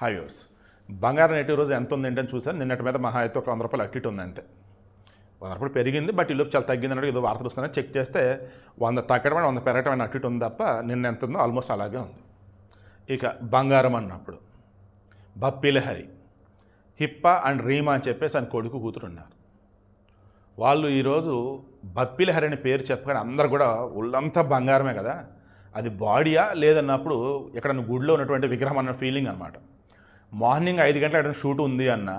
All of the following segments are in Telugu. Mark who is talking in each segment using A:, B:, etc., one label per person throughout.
A: Hi viewers. బంగారం రేటు ఈరోజు ఎంత ఉంది ఏంటని చూసాను. నిన్నటి మీద మహా అయితే ఒక 100 రూపాయలు అటు ఇటు ఉంది అంతే. 100 రూపాయలు పెరిగింది, బట్ ఈలోపు చాలా తగ్గింది అన్నట్టు ఏదో వార్తలు వస్తున్నాయి. చెక్ చేస్తే 100 తగ్గడం 100 పెరగడం అటు ఇటు ఉంది తప్ప నిన్న ఎంత ఉందో ఆల్మోస్ట్ అలాగే ఉంది. ఇక బంగారం అన్నప్పుడు బప్పిలహరి, హిప్ప అండ్ రీమా అని చెప్పేసి ఆయన కొడుకు కూతురు ఉన్నారు. వాళ్ళు ఈరోజు బప్పిలహరి అనే పేరు చెప్పగానే అందరు కూడా ఒళ్ళంతా బంగారమే కదా, అది బాడీయా లేదన్నప్పుడు ఎక్కడ గుడిలో ఉన్నటువంటి విగ్రహం అన్న ఫీలింగ్ అనమాట. మార్నింగ్ 5 గంటల అక్కడ షూట్ ఉంది అన్న,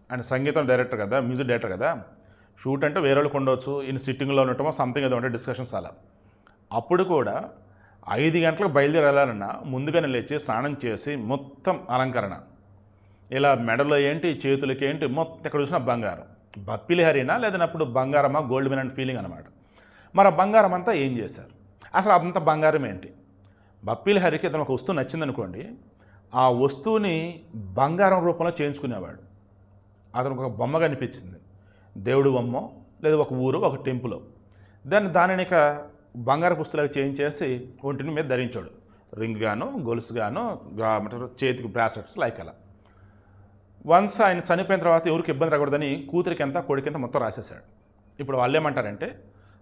A: ఆయన సంగీతం డైరెక్టర్ కదా, మ్యూజిక్ డైరెక్టర్ కదా, షూట్ అంటే వేరే వాళ్ళకి ఉండవచ్చు, ఈయన సిట్టింగ్లో ఉండటమో సంథింగ్ ఏదో ఉంటే డిస్కషన్స్ అలా. అప్పుడు కూడా 5 గంటలకు బయలుదేరి వెళ్ళాలన్నా ముందుగానే లేచి స్నానం చేసి మొత్తం అలంకరణ, ఇలా మెడలో ఏంటి చేతులకి ఏంటి మొత్తం ఇక్కడ చూసిన బంగారం. బప్పిలహరినా లేదన్నప్పుడు బంగారమా గోల్డ్ మెన్ అండ్ ఫీలింగ్ అనమాట. మరి ఆ బంగారం అంతా ఏం చేశారు, అసలు అంత బంగారం ఏంటి? బప్పిలహరికి ఏదైనా ఒక వస్తువు నచ్చిందనుకోండి, ఆ వస్తువుని బంగారం రూపంలో చేయించుకునేవాడు. అతనికి ఒక బొమ్మ కనిపించింది, దేవుడు బొమ్మ లేదా ఒక ఊరు ఒక టెంపుల్, దానిని ఇక బంగారు పుస్తలాగా చేయించేసి ఒంటిని మీద ధరించాడు. రింగ్ గాను గొలుసు గాను చేతికి బ్రాస్లెట్స్ లైక్ అలా. వన్స్ ఆయన చనిపోయిన తర్వాత ఎవరికి ఇబ్బంది రాకూడదని కూతురికి ఎంత కొడుకు ఎంత మొత్తం రాసేసాడు. ఇప్పుడు వాళ్ళు ఏమంటారంటే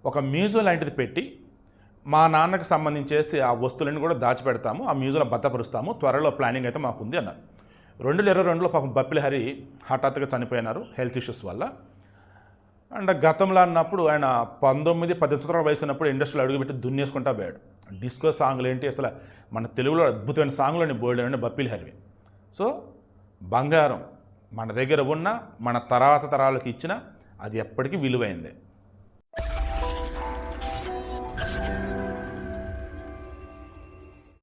A: ఒక మ్యూజియం లాంటిది పెట్టి మా నాన్నకి సంబంధించేసి ఆ వస్తువులను కూడా దాచిపెడతాము, ఆ మ్యూజియంలో భద్రపరుస్తాము, త్వరలో ప్లానింగ్ అయితే మాకుంది అన్నారు. 2022లో పాపం బప్పిలహరి హఠాత్తుగా చనిపోయినారు హెల్త్ ఇష్యూస్ వల్ల. అండ్ గతంలో అన్నప్పుడు ఆయన 19-18 సంవత్సరాల వయసు ఉన్నప్పుడు ఇండస్ట్రీలో అడుగుపెట్టి దున్నేసుకుంటా పోయాడు. డిస్కో సాంగ్లు ఏంటి, అసలు మన తెలుగులో అద్భుతమైన సాంగ్లు అని బోల్డ్ అని బప్పిలహరివి. సో బంగారం మన దగ్గర ఉన్న మన తర్వాత తరాలకు ఇచ్చిన అది ఎప్పటికీ విలువైందే.